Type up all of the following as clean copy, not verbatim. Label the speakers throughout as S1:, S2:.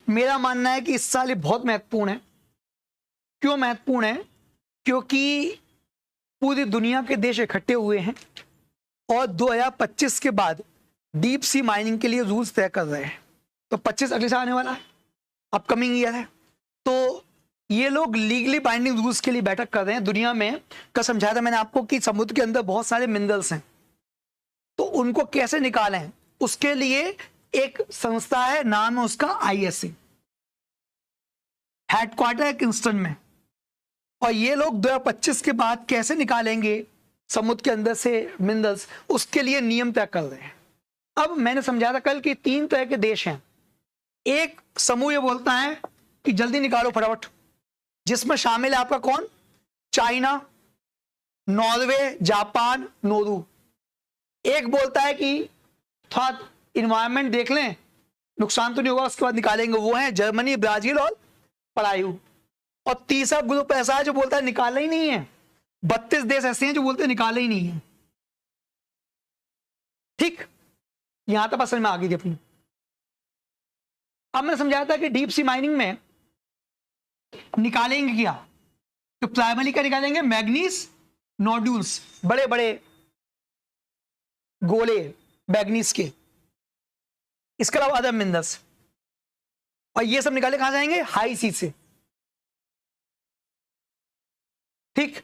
S1: मेरा मानना है कि इस साल ये बहुत महत्वपूर्ण है। क्यों महत्वपूर्ण है? क्योंकि पूरी दुनिया के देश इकट्ठे हुए हैं और 2025 के बाद डीप सी माइनिंग के लिए रूल्स तय कर रहे हैं। तो 25 अगले साल आने वाला है, अपकमिंग ईयर है। तो ये लोग लीगली बाइंडिंग रूल्स के लिए बैठक कर रहे हैं। दुनिया में का समझाया था मैंने आपको कि समुद्र के अंदर बहुत सारे मिनरल्स हैं, तो उनको कैसे निकालें, उसके लिए एक संस्था है, नाम है उसका ISA, हेडक्वार्टर है किंगस्टन में। और ये लोग 2025 के बाद कैसे निकालेंगे समुद्र के अंदर से मिनरल्स, उसके लिए नियम तय कर रहे हैं। अब मैंने समझाया था कल कि 3 तरह के देश हैं। एक समूह ये बोलता है कि जल्दी निकालो फटाफट, जिसमें शामिल है आपका कौन? China, Norway, Japan, Nauru. एक बोलता है कि थोड़ा इन्वायरमेंट देख लें, नुकसान तो नहीं होगा, उसके बाद निकालेंगे। वो है जर्मनी, ब्राजील और परायु। और तीसरा ग्रुप ऐसा है जो बोलता है निकाला ही नहीं है। 32 देश ऐसे हैं जो बोलते हैं निकाला ही नहीं है। ठीक, यहां तक समझ में आ गई थी अपनी। अब मैंने समझाया था कि डीप सी माइनिंग में निकालेंगे क्या, तो प्राइमरी क्या निकालेंगे? मैग्नीज नोड्यूल्स, बड़े बड़े गोले मैग्नीज के। इसके अलावा अदर मिनरल्स, और ये सब निकाले कहां जाएंगे? हाई सी से। ठीक,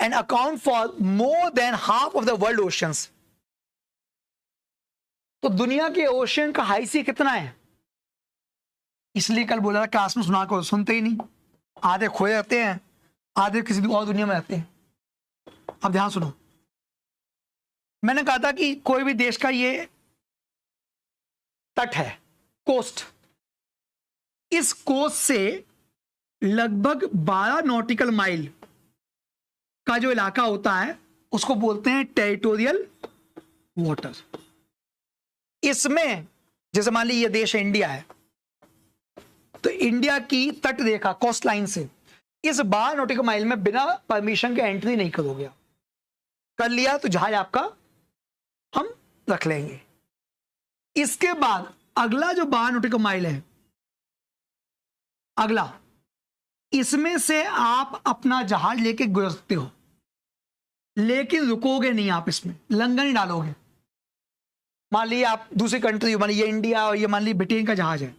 S1: and account for more than half of the world oceans. तो दुनिया के ओशन का हाई सी कितना है? इसलिए कल बोला था क्लास में, सुना को सुनते ही नहीं, आधे खोए रहते हैं, आधे किसी और दुनिया में रहते हैं। अब ध्यान सुनो, मैंने कहा था कि कोई भी देश का ये तट है, कोस्ट, इस कोस्ट से लगभग 12 नॉटिकल माइल का जो इलाका होता है उसको बोलते हैं टेरिटोरियल वाटर। इसमें जैसे मान ली ये देश है, इंडिया है, तो इंडिया की तट रेखा कोस्ट लाइन से इस 12 नॉटिकल माइल में बिना परमिशन के एंट्री नहीं करोगे। कर लिया तो जहाज आपका हम रख लेंगे। इसके बाद अगला जो 12 नॉटिकल माइल है, अगला, इसमें से आप अपना जहाज लेके गुजर सकते हो, लेकिन रुकोगे नहीं आप, इसमें लंगर नहीं डालोगे। मान लीजिए आप दूसरी कंट्री, मान लीजिए इंडिया और ये मान लीजिए ब्रिटेन का जहाज है,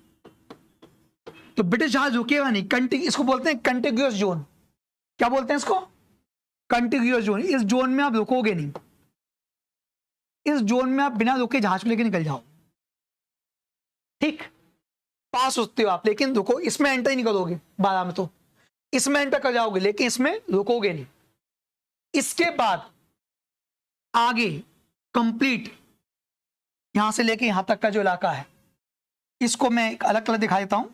S1: तो ब्रिटिश जहाज रुकेगा नहीं। इसको बोलते हैं कंटिग्यूअस जोन। क्या बोलते हैं इसको? कंटिग्यूअस जोन। इस जोन में आप रुकोगे नहीं, इस जोन में आप बिना रुके जहाज को लेकर निकल जाओ। ठीक, पास होते हो आप, लेकिन रुको, इसमें एंटर ही नहीं करोगे। 12 में तो इसमें एंटर कर जाओगे, लेकिन इसमें रुकोगे नहीं। इसके बाद आगे कंप्लीट यहां से लेके यहां तक का जो इलाका है, इसको मैं एक अलग कलर दिखा देता हूं।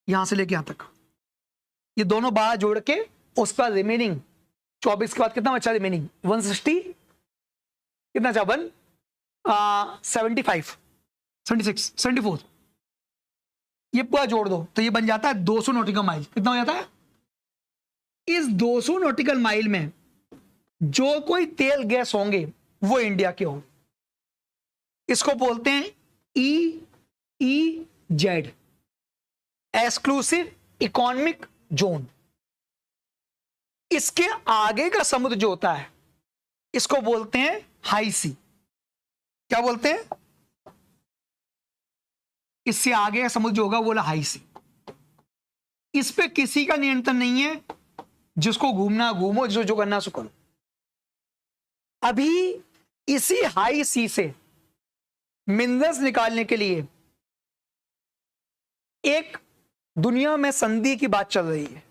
S1: यहां से लेके यहां तक, ये दोनों बार जोड़ के उस पर रिमेनिंग 24 के बाद कितना बचा? रिमेनिंग 160, कितना था? 75, 76, 74। ये पूरा जोड़ दो तो ये बन जाता है 200 नॉटिकल माइल। कितना हो जाता है? इस 200 नॉटिकल माइल में जो कोई तेल गैस होंगे वो इंडिया के होंगे। इसको बोलते हैं EEZ, एक्सक्लूसिव इकोनॉमिक जोन। इसके आगे का समुद्र जो होता है इसको बोलते हैं हाई सी। क्या बोलते हैं? इससे आगे का समुद्र जो होगा वो हाई सी। इस पे किसी का नियंत्रण नहीं है, जिसको घूमना घूमो, जिसको जो करना सो करो। अभी इसी हाई सी से मिनरल्स निकालने के लिए एक दुनिया में संधि की बात चल रही है।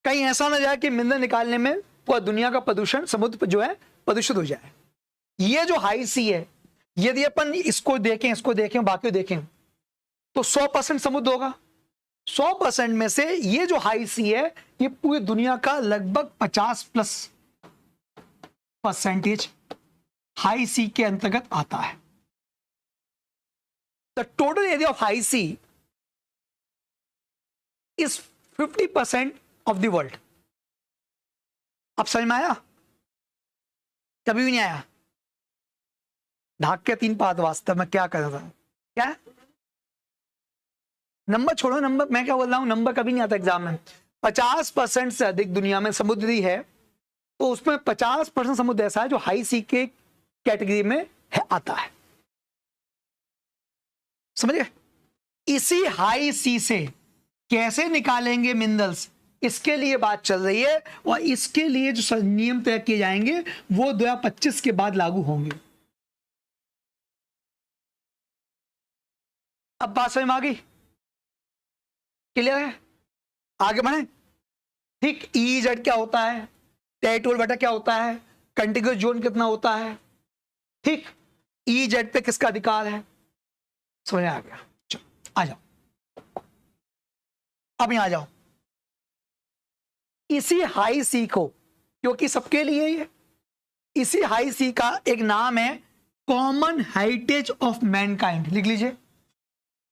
S1: कहीं ऐसा ना जाए कि मिनरल निकालने में पूरा दुनिया का प्रदूषण, समुद्र जो है प्रदूषित हो जाए। ये जो हाई सी है, यदि अपन इसको देखें बाकी देखें तो 100% समुद्र होगा। 100% में से ये जो हाई सी है ये पूरी दुनिया का लगभग 50+% हाई सी के अंतर्गत आता है। The total area of high sea is 50% of the world. अब समझ में आया? कभी भी नहीं आया? ढाक के 3 पात, वास्तव में क्या कर रहा था, क्या नंबर छोड़ो, नंबर मैं क्या बोल रहा हूं, नंबर कभी नहीं आता एग्जाम में। 50% से अधिक दुनिया में समुद्री है, तो उसमें 50% समुद्र ऐसा है जो हाई सी के कैटेगरी में है, आता है, समझ गए। इसी हाई सी से कैसे निकालेंगे मिनरल्स, इसके लिए बात चल रही है, और इसके लिए जो नियम तय किए जाएंगे वो 2025 के बाद लागू होंगे। अब बात समझ में आ गई, क्लियर है, आगे बढ़े। ठीक, ई जेड क्या होता है, टेरिटोरियल वाटर क्या होता है, कंटिगुअस जोन कितना होता है, ठीक, ई जेड पे किसका अधिकार है, समझ में आ गया। चलो आ जाओ, अब यहां आ जाओ। इसी हाई सी को, क्योंकि सबके लिए ये, इसी हाई सी का एक नाम है कॉमन हेरिटेज ऑफ मैनकाइंड, लिख लीजिए।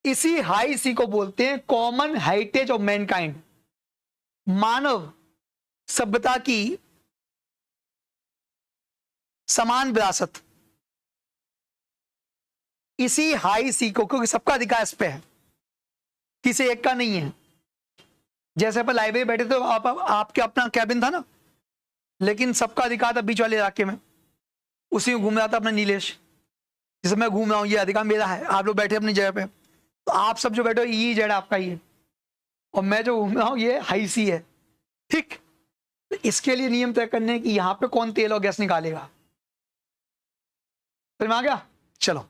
S1: इसी हाई सी को बोलते हैं कॉमन हेरिटेज ऑफ मैनकाइंड, मानव सभ्यता की समान विरासत। इसी हाई सी को, क्योंकि सबका अधिकार इस पे है, किसी एक का नहीं है। जैसे अपन लाइब्रेरी बैठे तो आपके अपना कैबिन था ना, लेकिन सबका अधिकार था बीच वाले इलाके में, उसी में घूम रहा था अपना नीलेश, जिसे मैं घूम रहा हूं, ये अधिकार मेरा है, आप लोग बैठे अपनी जगह पे, तो आप सब जो बैठे हो ये जेड आपका ही है, और मैं जो घूम रहा हूं ये हाई सी है, ठीक। तो इसके लिए नियम तय करने कि यहां पे कौन तेल और गैस निकालेगा, समझ में आ गया। चलो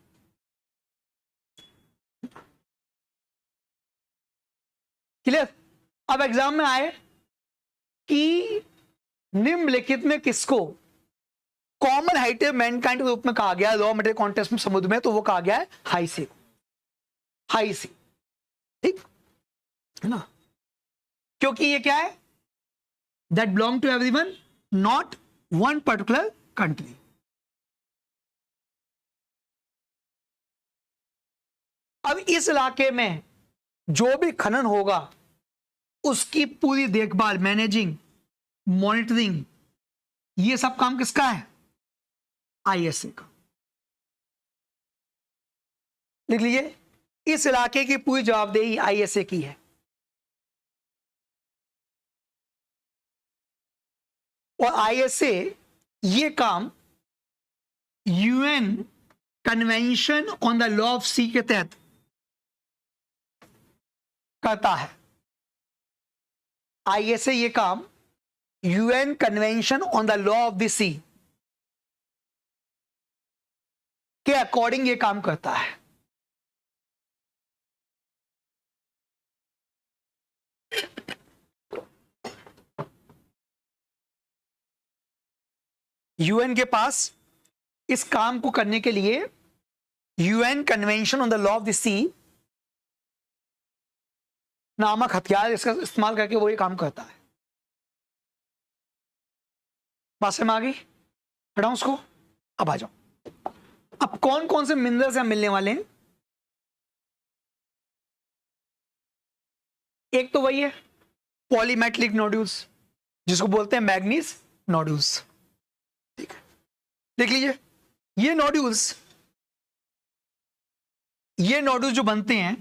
S1: क्लियर। अब एग्जाम में आए कि निम्नलिखित में किसको कॉमन हेरिटेज मैनकाइंड के रूप में कहा गया है रॉ मटेरियल कॉन्टेक्स्ट में समुद्र में, तो वो कहा गया है हाई सी, हाई सी, ठीक है ना, क्योंकि ये क्या है, that belong to everyone, not one particular country. अब इस इलाके में जो भी खनन होगा उसकी पूरी देखभाल, मैनेजिंग, मॉनिटरिंग, ये सब काम किसका है, आईएसए का, लिख लीजिए। इस इलाके की पूरी जवाबदेही आईएसए की है, और आईएसए ये काम UN convention on the law of sea के तहत करता है। आईएसए ये काम UN convention on the law of the sea के अकॉर्डिंग ये काम करता है। यूएन के पास इस काम को करने के लिए UN convention on the law of the sea नामक हथियार इसका इस्तेमाल करके वो ये काम करता है। बात समझ में आ गई, हटाऊं उसको, अब आ जाओ। अब कौन कौन से मिनरल्स यहां मिलने वाले हैं, एक तो वही है पॉलीमेटलिक नोड्यूल्स, जिसको बोलते हैं मैग्नीज नोड्यूल्स, ठीक है, देख लीजिए। ये नोड्यूल्स जो बनते हैं,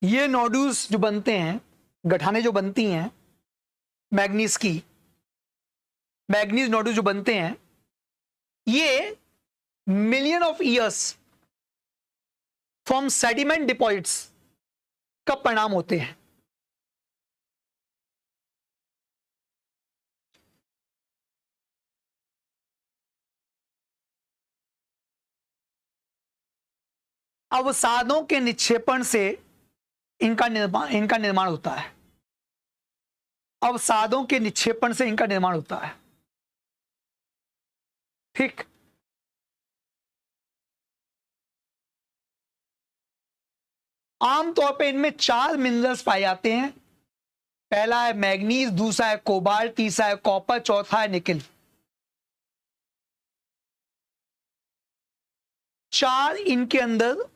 S1: ये नोड्यूल्स जो बनते हैं, गठाने जो बनती हैं मैग्नीज की, मैग्नीज नोड्यूल्स जो बनते हैं, ये million of years from sediment deposits का परिणाम होते हैं। अवसादों के निक्षेपण से इनका निर्माण होता है, अवसादों के निक्षेपण से इनका निर्माण होता है, ठीक। आमतौर पे इनमें 4 मिनरल्स पाए जाते हैं। पहला है मैग्नीज, दूसरा है कोबाल्ट, तीसरा है कॉपर, चौथा है निकिल। 4 इनके अंदर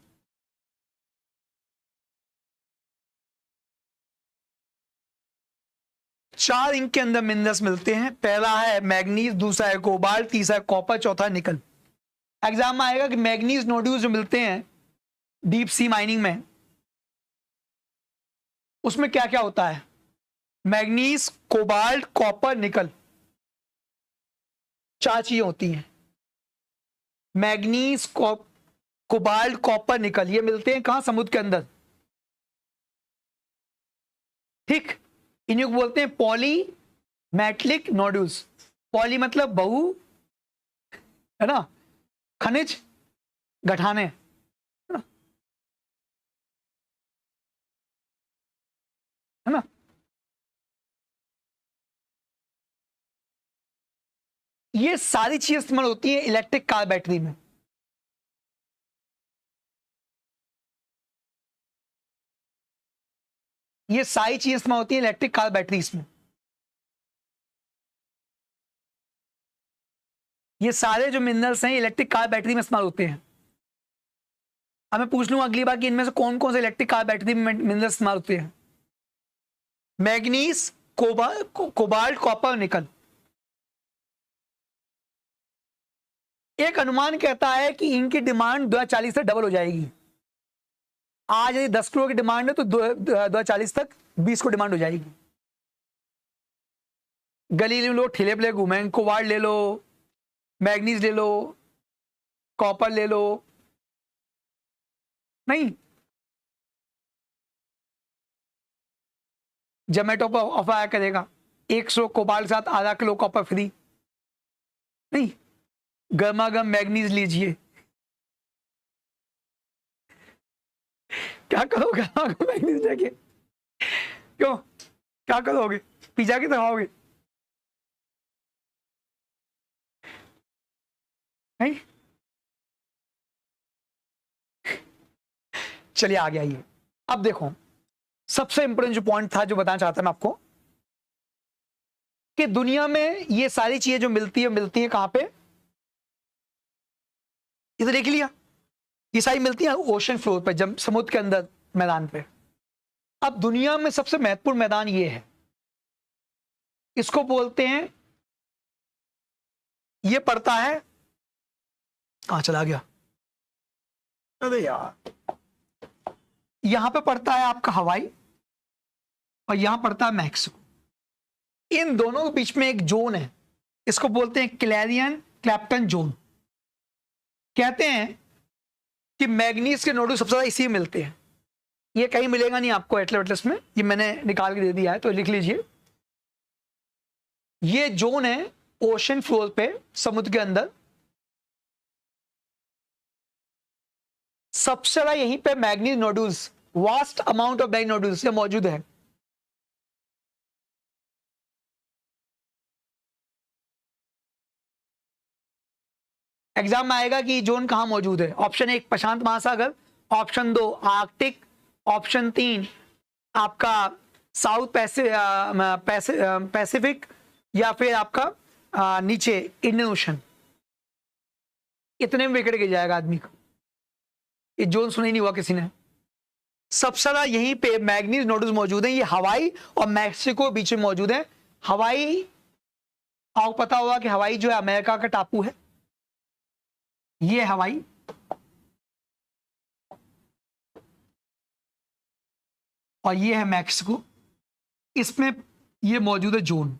S1: 4 इंक के अंदर मिनरल्स मिलते हैं। पहला है मैग्नीज, दूसरा है कोबाल्ट, तीसरा है कॉपर, चौथा है निकल। एग्जाम में आएगा कि मैग्नीज नोड्यूल्स जो मिलते हैं डीप सी माइनिंग में, उसमें क्या क्या होता है? मैग्नीज, कोबाल्ट, कॉपर, निकल, 4 चीजें होती हैं। मैग्नीज, कोबाल्ट, कॉपर, निकल, ये मिलते हैं कहां? समुद्र के अंदर। ठीक, इन्हें बोलते हैं पॉली मेटलिक नोड्यूल्स। पॉली मतलब बहु, है ना, खनिज गठाने, है ना, है ना। ये सारी चीजें इस्तेमाल होती है इलेक्ट्रिक कार बैटरी में। ये सारी चीजें इस्तेमाल होती है इलेक्ट्रिक कार बैटरीज में। ये सारे जो मिनरल्स हैं इलेक्ट्रिक कार बैटरी में इस्तेमाल होते हैं। अब मैं पूछ लूंगा अगली बार कि इनमें से कौन कौन से इलेक्ट्रिक कार बैटरी में मिनरल्स इस्तेमाल होते हैं? मैग्नीज, कोबाल्ट, कॉपर, निकल। एक अनुमान कहता है कि इनकी डिमांड 2040 तक डबल हो जाएगी। आज यदि 10 करोड़ की डिमांड है तो 2040 तक 20 करोड़ डिमांड हो जाएगी। गली में लोग ठेले पे घूमें, कोबाल्ट ले लो, मैग्नीज ले लो, कॉपर ले लो, नहीं। जोमेटो पर ऑफर आया करेगा 100 कोबाल्ट के साथ आधा किलो कॉपर फ्री, नहीं। गर्मा गर्म मैग्नीज लीजिए। क्या करोगे मैग्नीज लेके? क्यों, क्या करोगे? पिज्जा की तरह खाओगे? नहीं। चलिए आगे आइए। अब देखो सबसे इंपोर्टेंट जो पॉइंट था जो बताना चाहता मैं आपको, कि दुनिया में ये सारी चीजें जो मिलती है कहां पे? इधर देख लिया, ये सारी मिलती है ओशन फ्लोर पे, जब समुद्र के अंदर मैदान पे। अब दुनिया में सबसे महत्वपूर्ण मैदान ये है, इसको बोलते हैं, ये पड़ता है, कहां चला गया? अरे यार, यहां पे पड़ता है आपका हवाई और यहां पड़ता है मैक्सिको। इन दोनों के बीच में एक जोन है, इसको बोलते हैं क्लैरियन क्लैप्टन जोन। कहते हैं कि मैग्नीज के नोड्यूल सबसे ज्यादा इसी में मिलते हैं। ये कहीं मिलेगा नहीं आपको एटलस में, ये मैंने निकाल के दे दिया है तो लिख लीजिए। ये जोन है ओशन फ्लोर पे, समुद्र के अंदर। सबसे ज्यादा यहीं पे manganese nodules, vast amount of manganese nodules ये मौजूद है। एग्जाम में आएगा कि जोन कहां मौजूद है। ऑप्शन 1 प्रशांत महासागर, ऑप्शन 2 आर्कटिक, ऑप्शन 3 आपका साउथ पैसिफिक, या फिर आपका नीचे इंडियन ओशन। इतने में विकेट गिर जाएगा आदमी का, ये जोन सुना ही नहीं हुआ किसी ने। सबसे ज्यादा यहीं पे मैग्नीज नोड्यूल्स मौजूद हैं। ये हवाई और मैक्सिको बीच में मौजूद है। हवाई, आपको पता होगा कि हवाई जो है अमेरिका का टापू है, ये हवाई, और ये है मैक्सिको, इसमें ये मौजूद है जोन।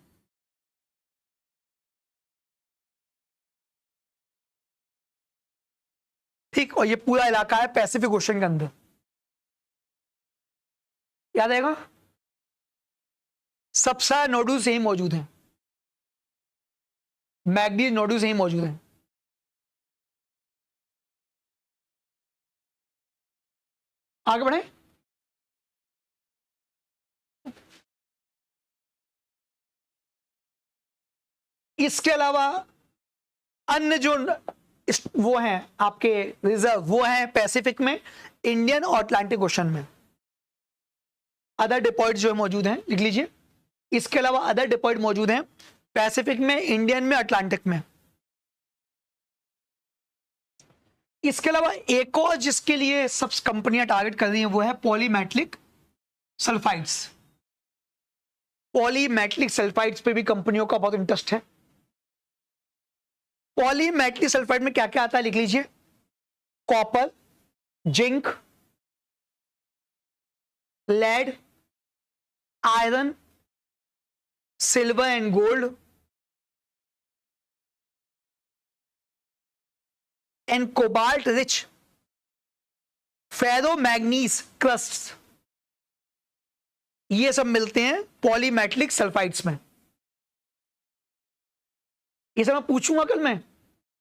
S1: ठीक, और ये पूरा इलाका है पैसिफिक ओशन के अंदर। याद आएगा, सबसे नोड्यूल्स यही मौजूद हैं, मैग्नीज नोड्यूल्स यही मौजूद हैं। आगे बढ़े। इसके अलावा अन्य जो वो हैं आपके रिजर्व, वो हैं पैसिफिक में, इंडियन और अटलांटिक ओशन में। अदर डिपॉजिट जो है मौजूद हैं, लिख लीजिए। इसके अलावा अदर डिपॉजिट मौजूद हैं पैसिफिक में, इंडियन में, अटलांटिक में। इसके अलावा एक और जिसके लिए सब कंपनियां टारगेट कर रही हैं वो है पॉलीमेटलिक सल्फाइड्स। पॉलीमेटलिक सल्फाइड्स पे भी कंपनियों का बहुत इंटरेस्ट है। पॉलीमेटलिक सल्फाइड में क्या क्या आता है लिख लीजिए, copper, zinc, lead, iron, silver and gold, and cobalt rich ferromanganese crusts, ये सब मिलते हैं पॉलीमेटलिक सल्फाइड्स में। ये सब मैं पूछूंगा कल, मैं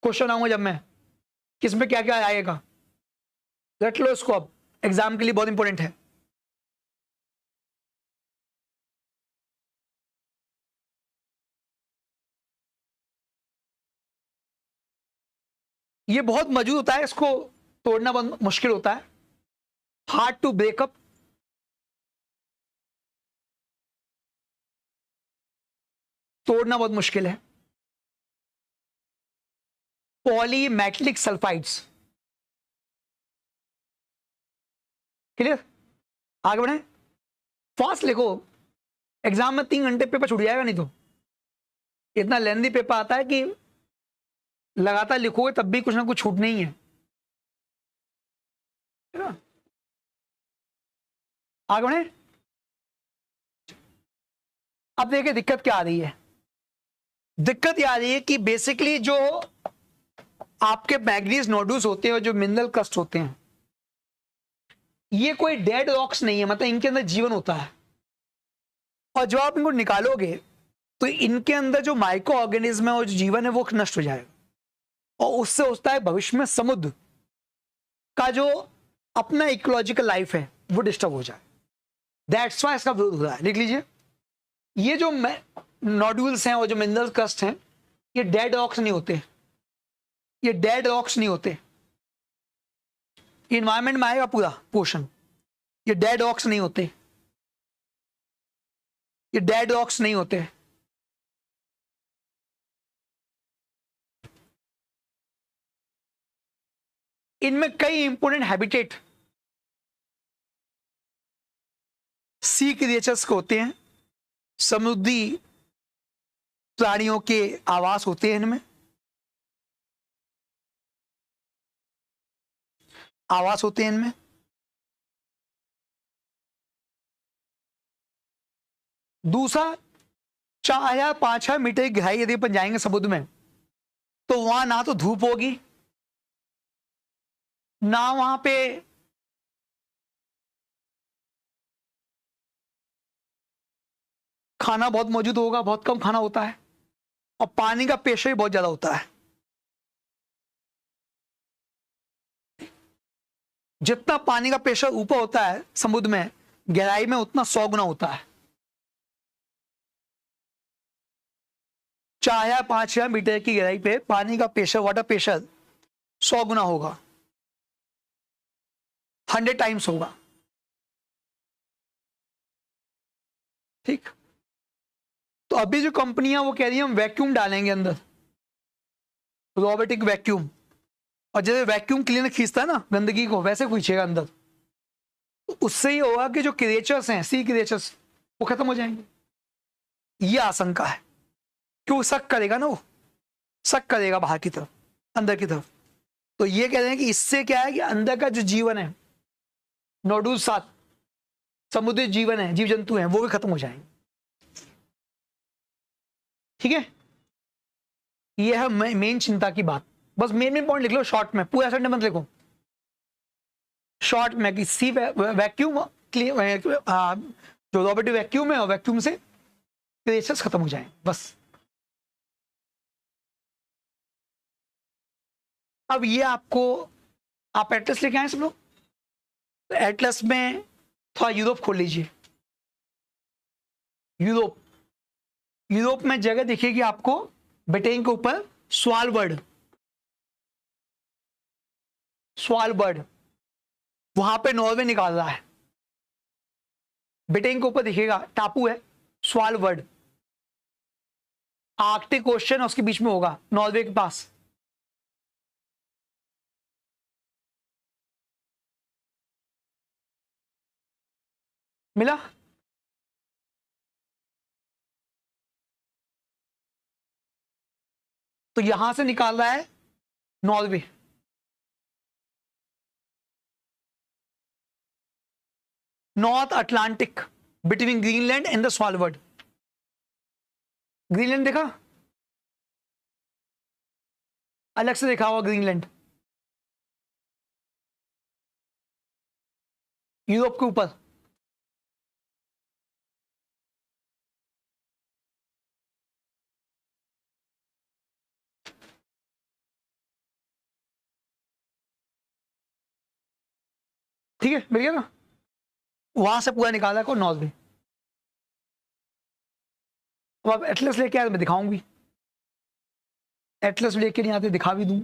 S1: क्वेश्चन आऊंगा जब मैं किसमें क्या क्या आएगा, रट लो इसको, अब एग्जाम के लिए बहुत इंपॉर्टेंट है। ये बहुत मजबूत होता है, इसको तोड़ना बहुत मुश्किल होता है, हार्ड टू ब्रेकअप। तोड़ना बहुत मुश्किल है पॉलीमेटलिक सल्फाइड्स। क्लियर, आगे बढ़े, फास्ट लिखो, एग्जाम में 3 घंटे पेपर छूट जाएगा, नहीं तो इतना लेंदी पेपर आता है कि लगातार लिखोगे तब भी कुछ ना कुछ छूट नहीं है ना। आगे बढ़े, अब देखिए दिक्कत क्या आ रही है। दिक्कत ये आ रही है कि बेसिकली जो आपके मैग्नीज नोडुल्स होते हैं, जो मिनरल क्रस्ट होते हैं, ये कोई डेड रॉक्स नहीं है, मतलब इनके अंदर जीवन होता है। और जब आप इनको निकालोगे तो इनके अंदर जो माइक्रो ऑर्गेनिज्म है और जो जीवन है वो नष्ट हो जाएगा, और उससे होता है भविष्य में समुद्र का जो अपना इकोलॉजिकल लाइफ है वो डिस्टर्ब हो जाए। दैट्स व्हाई इसका विरोध हो रहा है। लिख लीजिए, ये जो नोडुल्स हैं और जो मिनरल क्रस्ट हैं, ये डेड रॉक्स नहीं होते, ये डेड रॉक्स नहीं होते, इन्वायरमेंट में आएगा पूरा पोर्शन, ये डेड रॉक्स नहीं होते, ये डेड रॉक्स नहीं होते। इनमें कई इंपोर्टेंट हैबिटेट सी क्रिएचर्स के होते हैं, समुद्री प्राणियों के आवास होते हैं, इनमें आवास होते हैं इनमें। दूसरा, 4 या 5 मीटर की गहराई यदि अपन जाएंगे समुद्र में, तो वहां ना तो धूप होगी, ना वहां पे खाना बहुत मौजूद होगा, बहुत कम खाना होता है, और पानी का प्रेशर भी बहुत ज्यादा होता है। जितना पानी का प्रेशर ऊपर होता है समुद्र में, गहराई में उतना 100 गुना होता है। 4 या 5 या मीटर की गहराई पे पानी का प्रेशर, वाटर प्रेशर 100 गुना होगा, 100 टाइम्स होगा। ठीक, तो अभी जो कंपनियां वो कह रही है हम वैक्यूम डालेंगे अंदर, रोबोटिक वैक्यूम, और जैसे वैक्यूम क्लीनर खींचता है ना गंदगी को, वैसे खींचेगा अंदर, तो उससे ही होगा कि जो क्रिएचर्स हैं, सी क्रिएचर्स, वो खत्म हो जाएंगे। ये आशंका है, क्यों शक करेगा ना, वो शक करेगा बाहर की तरफ, अंदर की तरफ। तो ये कह रहे हैं कि इससे क्या है कि अंदर का जो जीवन है, नोडुल साथ समुद्री जीवन है, जीव जंतु हैं, वो भी खत्म हो जाएंगे। ठीक है, ये है मेन चिंता की बात। बस मेन पॉइंट लिख लो शॉर्ट में, पूरा सेंटेंस मत लिखो, शॉर्ट में कि सी वैक्यूम जो रोबोटिक वैक्यूम है, और वैक्यूम से क्रिएचर्स खत्म हो जाए, बस। अब ये आपको, आप एटलस लेके आए सब लोग, तो एटलस में थोड़ा यूरोप खोल लीजिए। यूरोप, यूरोप में जगह दिखेगी आपको ब्रिटेन के ऊपर, स्वालबर्ड, स्वालबर्ड, वहां पे नॉर्वे निकाल रहा है। ब्रिटेन के ऊपर दिखेगा, टापू है स्वालबर्ड, आर्कटिक ओशन उसके बीच में होगा, नॉर्वे के पास। मिला? तो यहां से निकाल रहा है Norway, north Atlantic between Greenland and the Svalbard. Greenland देखा, अलग से देखा हुआ ग्रीनलैंड, यूरोप के ऊपर। ठीक है, मिल गया ना, वहां से पूरा निकाला को नॉर्वे। अब आप एटलस लेके आए, मैं दिखाऊंगी। एटलस लेके नहीं आते, दिखा भी दूं।